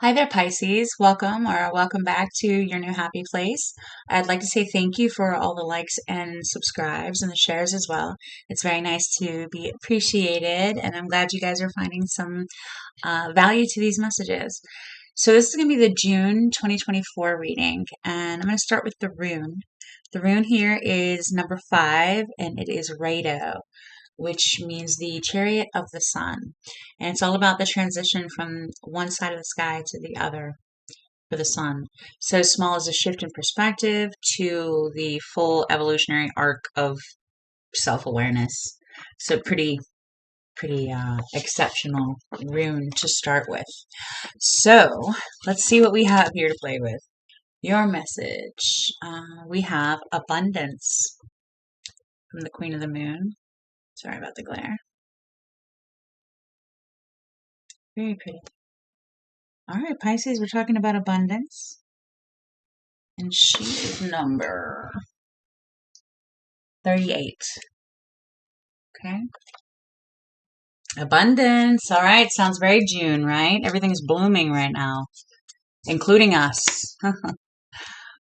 Hi there, Pisces. Welcome or welcome back to your new happy place. I'd like to say thank you for all the likes and subscribes and the shares as well. It's very nice to be appreciated, and I'm glad you guys are finding some value to these messages. So, this is going to be the June 2024 reading, and I'm going to start with the rune. The rune here is number 5, and it is Rado, which means the chariot of the sun. And it's all about the transition from one side of the sky to the other for the sun. So small as a shift in perspective to the full evolutionary arc of self-awareness. So pretty exceptional rune to start with. So let's see what we have here to play with. Your message. We have abundance from the Queen of the Moon. Sorry about the glare. Very pretty. All right, Pisces, we're talking about abundance. And she is number 38. Okay. Abundance. All right, sounds very June, right? Everything's blooming right now, including us.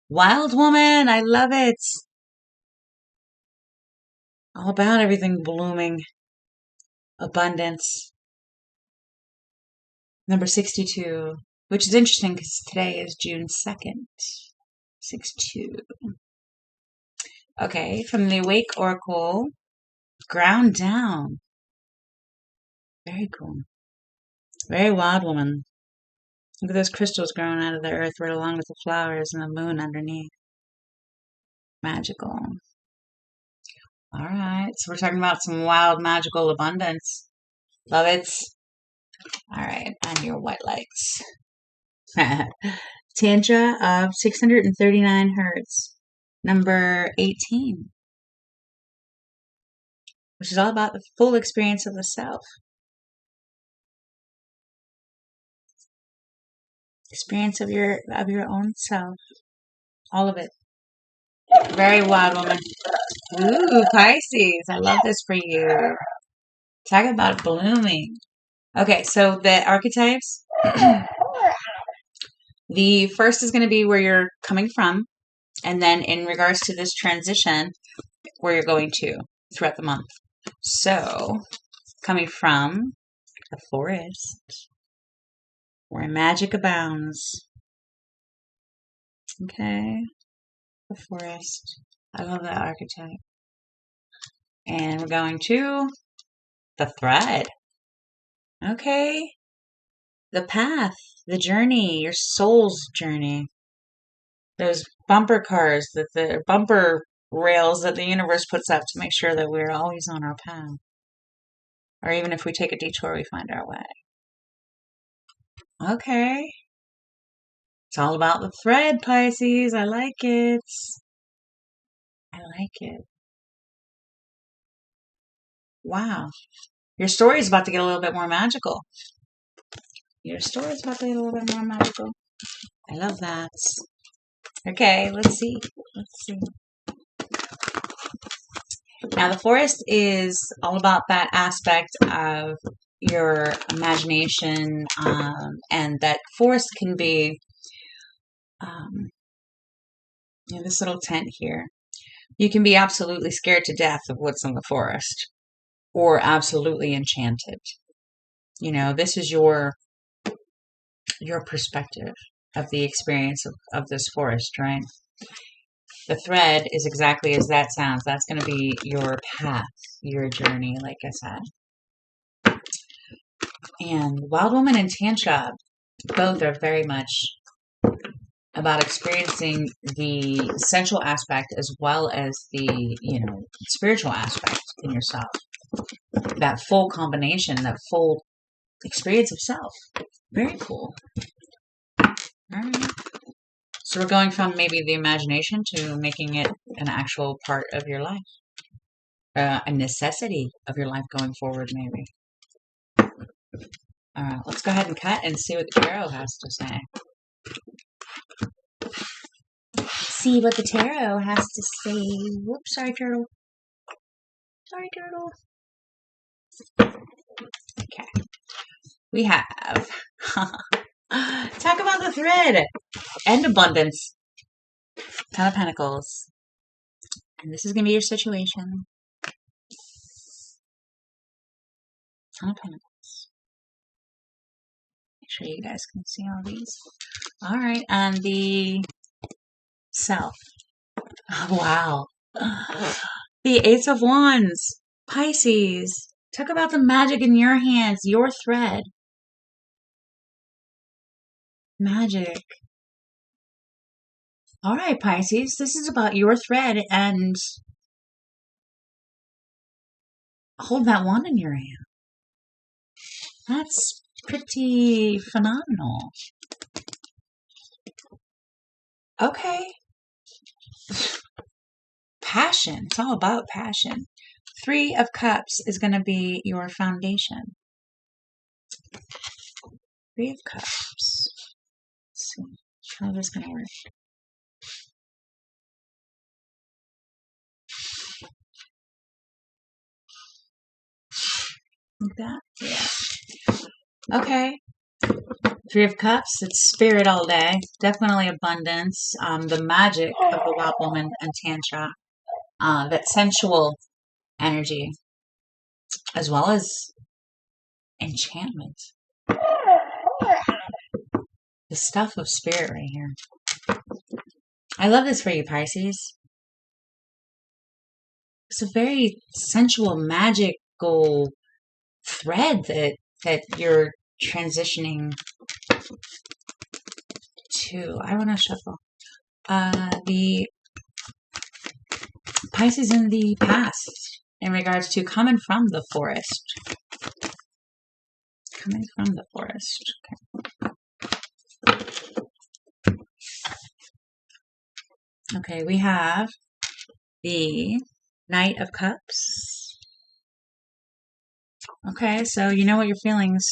Wild woman, I love it. All about everything blooming. Abundance. Number 62, which is interesting because today is June 2nd. 62. Okay, from the Awake Oracle, ground down. Very cool. Very wild woman. Look at those crystals growing out of the earth right along with the flowers and the moon underneath. Magical. All right, so we're talking about some wild, magical abundance. Love it. All right, on your white lights. Tantra of 639 hertz, number 18, which is all about the full experience of the self. Experience of your own self. All of it. Very wild woman. Ooh, Pisces. I love this for you. Talk about blooming. Okay, so the archetypes. The first is going to be where you're coming from, and then in regards to this transition, where you're going to throughout the month. So, coming from the forest, where magic abounds. Okay, the forest. I love that archetype. And we're going to the thread. Okay, the path, the journey, your soul's journey. Those bumper cars, the bumper rails that the universe puts up to make sure that we're always on our path. Or even if we take a detour, we find our way. Okay. It's all about the thread, Pisces. I like it. I like it. Wow. Your story is about to get a little bit more magical. Your story is about to get a little bit more magical. I love that. Okay, let's see. Now, the forest is all about that aspect of your imagination, and that forest can be, this little tent here. You can be absolutely scared to death of what's in the forest, or absolutely enchanted. This is your perspective of the experience of this forest, right? The thread is exactly as that sounds. That's going to be your path, your journey, like I said. And Wild Woman and Tantra, both are very much about experiencing the sensual aspect as well as the, spiritual aspect in yourself. That full combination, that full experience of self. Very cool. All right. So we're going from maybe the imagination to making it an actual part of your life. A necessity of your life going forward, maybe. All right, let's go ahead and cut and see what the tarot has to say. See what the tarot has to say. Whoops, sorry, turtle. Sorry, turtle. Okay. We have, talk Talk about the thread and abundance. Ten of Pentacles. And this is going to be your situation. Ten of Pentacles. Make sure you guys can see all these. All right. And the Self. Oh, wow. The Ace of Wands. Pisces. Talk about the magic in your hands. Your thread. Magic. All right, Pisces. This is about your thread and hold that wand in your hand. That's pretty phenomenal. Okay. Passion. It's all about passion. Three of Cups is going to be your foundation. Three of Cups. Let's see how this is going to work. Like that? Yeah. Okay. Three of Cups, it's spirit all day. Definitely abundance. The magic of the Wild Woman and Tantra. That sensual energy. As well as enchantment. The stuff of spirit right here. I love this for you, Pisces. It's a very sensual, magical thread that you're transitioning to. I want to shuffle. The Pisces in the past in regards to coming from the forest. Coming from the forest. Okay, we have the Knight of Cups. Okay, so you know what your feelings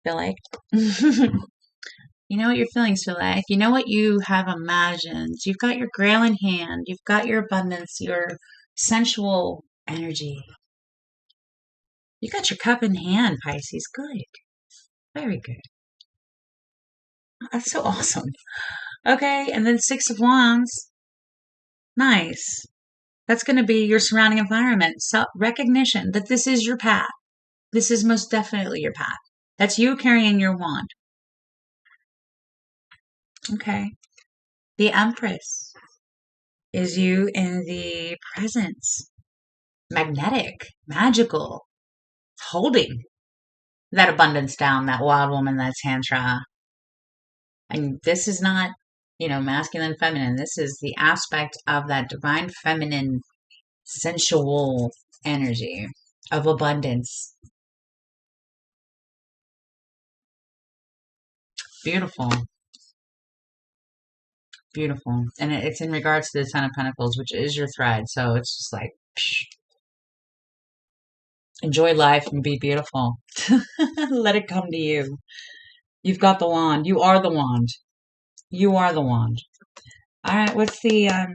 feel like. You know what your feelings feel like. You know what you have imagined. You've got your Grail in hand. You've got your abundance, your sensual energy. You got your cup in hand, Pisces. Good. Very good. That's so awesome. Okay, and then Six of Wands. Nice. That's going to be your surrounding environment. Recognition that this is your path. This is most definitely your path. That's you carrying your wand. Okay. The Empress is you in the presence. Magnetic, magical, holding that abundance down, that wild woman, that Tantra. And this is not, masculine, feminine. This is the aspect of that divine feminine, sensual energy of abundance. Beautiful. Beautiful. And it's in regards to the Ten of Pentacles, which is your thread. So it's just like, psh, enjoy life and be beautiful. Let it come to you. You've got the wand. You are the wand. You are the wand. All right. What's the, how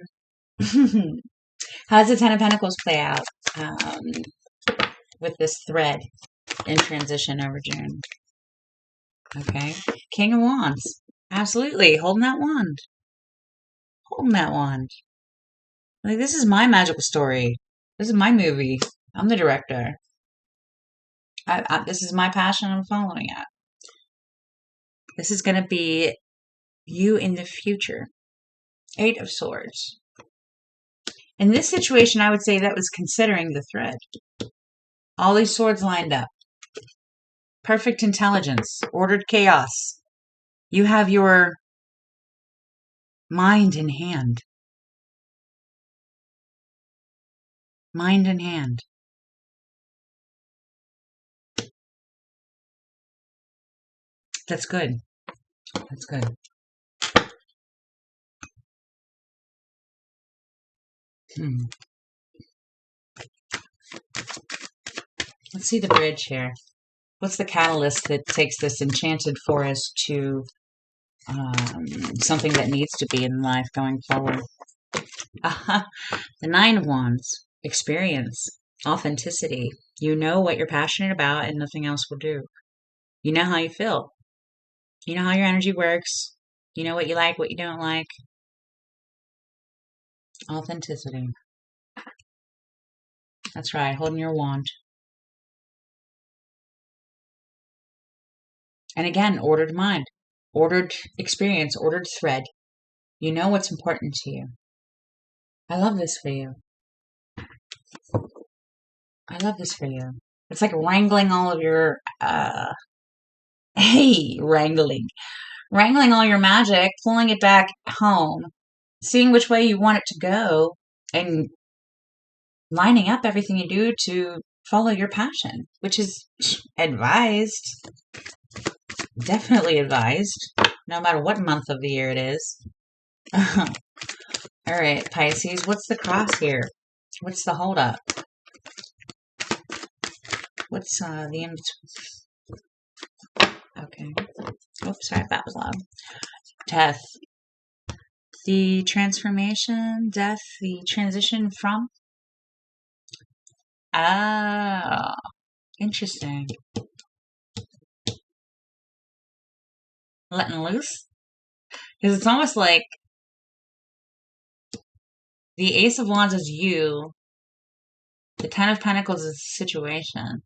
does the Ten of Pentacles play out with this thread in transition over June? Okay. King of Wands. Absolutely. Holding that wand. Holding that wand. Like, this is my magical story. This is my movie. I'm the director. This is my passion. I'm following it. This is going to be you in the future. Eight of Swords. In this situation, I would say that was considering the thread. All these swords lined up. Perfect intelligence. Ordered chaos. You have your mind in hand. Mind in hand. That's good. That's good. Let's see the bridge here. What's the catalyst that takes this enchanted forest to something that needs to be in life going forward? The Nine of Wands. Experience. Authenticity. You know what you're passionate about and nothing else will do. You know how you feel. You know how your energy works. You know what you like, what you don't like. Authenticity. That's right, holding your wand. And again, ordered mind, ordered experience, ordered thread. You know what's important to you. I love this for you. I love this for you. It's like wrangling all of your, wrangling all your magic, pulling it back home, seeing which way you want it to go, and lining up everything you do to follow your passion, which is advised, definitely advised, no matter what month of the year it is. All right, Pisces, what's the cross here? What's the holdup? What's the in Okay. Oops, sorry, that was loud. Death. The transformation, death, the transition from. Ah, interesting. Letting loose? Because it's almost like the Ace of Wands is you, the Ten of Pentacles is the situation.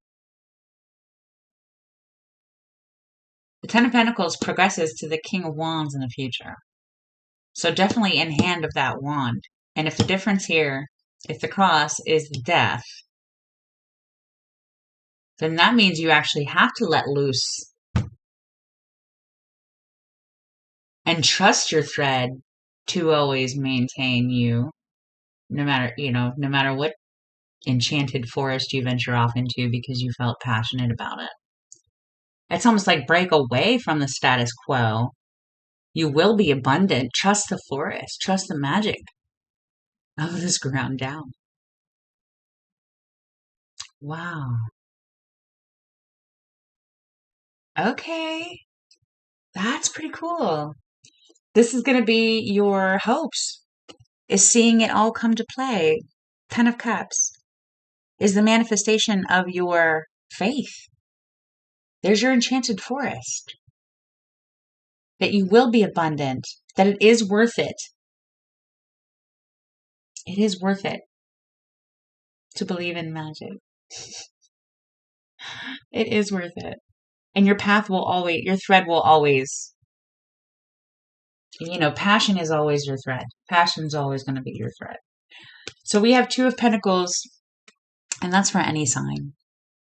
The Ten of Pentacles progresses to the King of Wands in the future. So definitely in hand of that wand. And if the difference here, if the cross is death, then that means you actually have to let loose and trust your thread to always maintain you, no matter what enchanted forest you venture off into because you felt passionate about it. It's almost like break away from the status quo. You will be abundant. Trust the forest. Trust the magic of this ground down. Wow. Okay. That's pretty cool. This is going to be your hopes, is seeing it all come to play. Ten of Cups is the manifestation of your faith. There's your enchanted forest. That you will be abundant. That it is worth it. It is worth it to believe in magic. It is worth it. And your thread will always, passion is always your thread. Passion's always going to be your thread. So we have Two of Pentacles, and that's for any sign.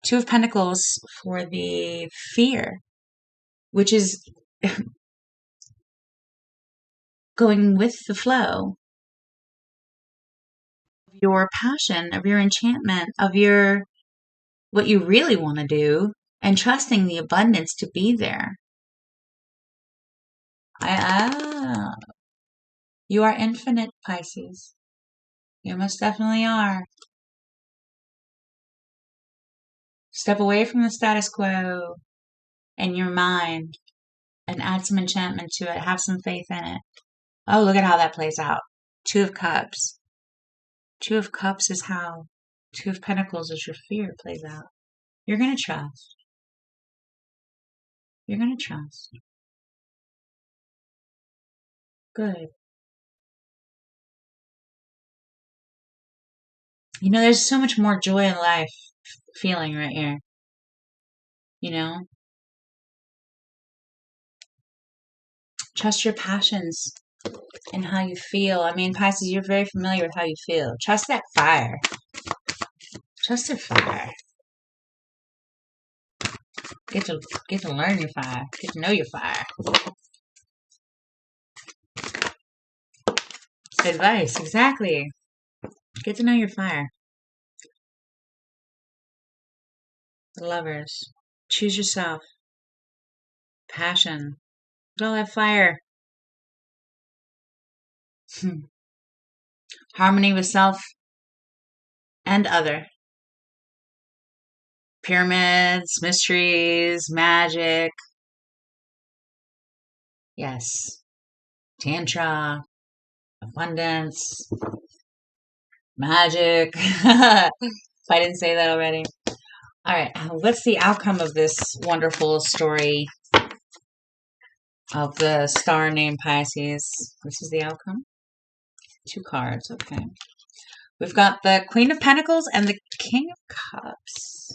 Two of Pentacles for the fear, which is going with the flow of your passion, of your enchantment, of what you really want to do, and trusting the abundance to be there. You are infinite, Pisces. You most definitely are. Step away from the status quo and your mind and add some enchantment to it. Have some faith in it. Oh, look at how that plays out. Two of Cups. Two of Cups is how Two of Pentacles is your fear plays out. You're going to trust. You're going to trust. Good. There's so much more joy in life feeling right here. Trust your passions and how you feel. I mean, Pisces, you're very familiar with how you feel. Trust that fire. Trust the fire. Get to learn your fire. Get to know your fire. Advice, exactly. Get to know your fire. The Lovers. Choose yourself. Passion. Don't have fire. Harmony with self and other. Pyramids, mysteries, magic. Yes. Tantra, abundance, magic. If I didn't say that already. All right, what's the outcome of this wonderful story of the star named Pisces. This is the outcome. 2 cards. Okay. We've got the Queen of Pentacles and the King of Cups.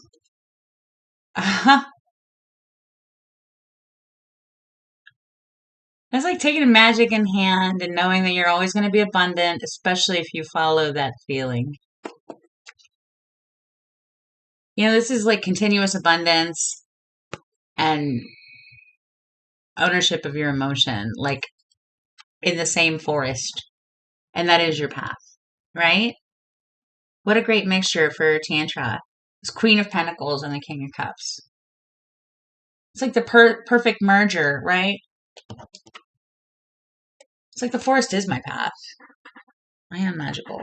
It's like taking a magic in hand and knowing that you're always going to be abundant, especially if you follow that feeling. You know, this is like continuous abundance and ownership of your emotion, like in the same forest. And that is your path, right? What a great mixture for Tantra. It's Queen of Pentacles and the King of Cups. It's like the perfect merger, right? It's like the forest is my path. I am magical.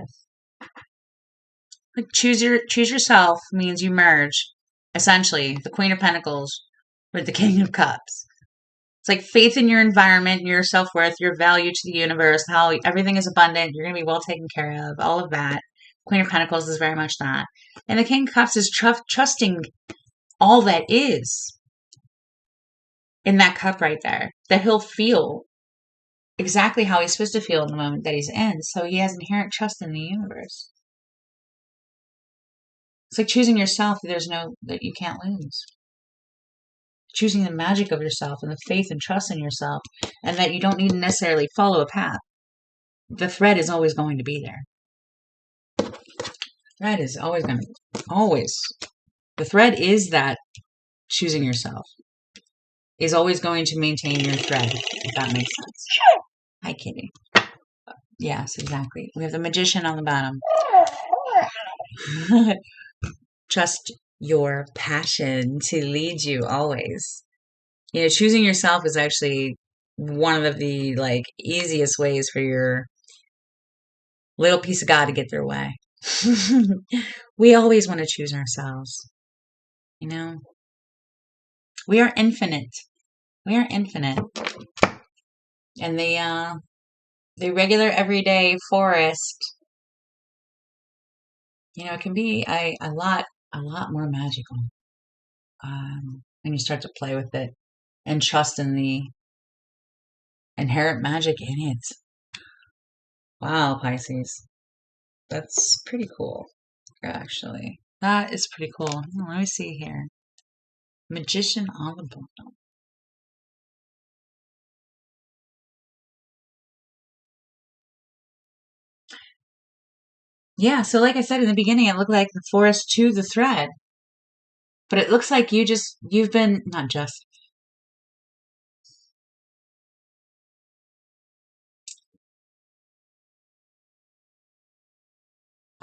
Like choose yourself means you merge, essentially, the Queen of Pentacles with the King of Cups. It's like faith in your environment, your self-worth, your value to the universe, how everything is abundant, you're going to be well taken care of, all of that. Queen of Pentacles is very much that. And the King of Cups is trusting all that is in that cup right there, that he'll feel exactly how he's supposed to feel in the moment that he's in. So he has inherent trust in the universe. It's like choosing yourself that you can't lose. Choosing the magic of yourself and the faith and trust in yourself, and that you don't need to necessarily follow a path. The thread is always going to be there. Thread is always going to, always. The thread is that choosing yourself is always going to maintain your thread, if that makes sense. Hi, kitty. Yes, exactly. We have the Magician on the bottom. Trust your passion to lead you always. You know, choosing yourself is actually one of the like easiest ways for your little piece of God to get their way. We always want to choose ourselves. You know, we are infinite. We are infinite. And the regular everyday forest, you know, it can be a lot more magical when you start to play with it and trust in the inherent magic in it. Wow, Pisces. That's pretty cool, actually. That is pretty cool. Let me see here. Magician on the bottom. Yeah, so like I said in the beginning, it looked like the forest to the thread. But it looks like you've been, not just,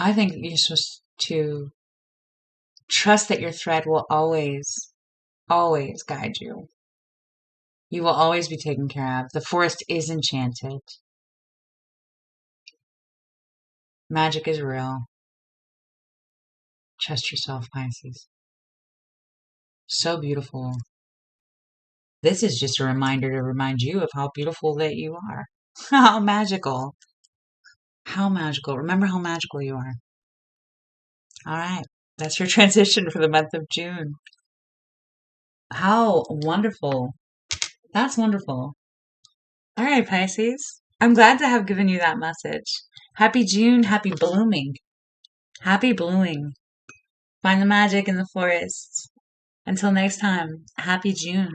I think you're supposed to trust that your thread will always, always guide you. You will always be taken care of. The forest is enchanted. Magic is real. Trust yourself, Pisces. So beautiful. This is just a reminder to remind you of how beautiful that you are. How magical. How magical. Remember how magical you are. All right. That's your transition for the month of June. How wonderful. That's wonderful. All right, Pisces. I'm glad to have given you that message. Happy June. Happy blooming. Happy blooming. Find the magic in the forest. Until next time, happy June.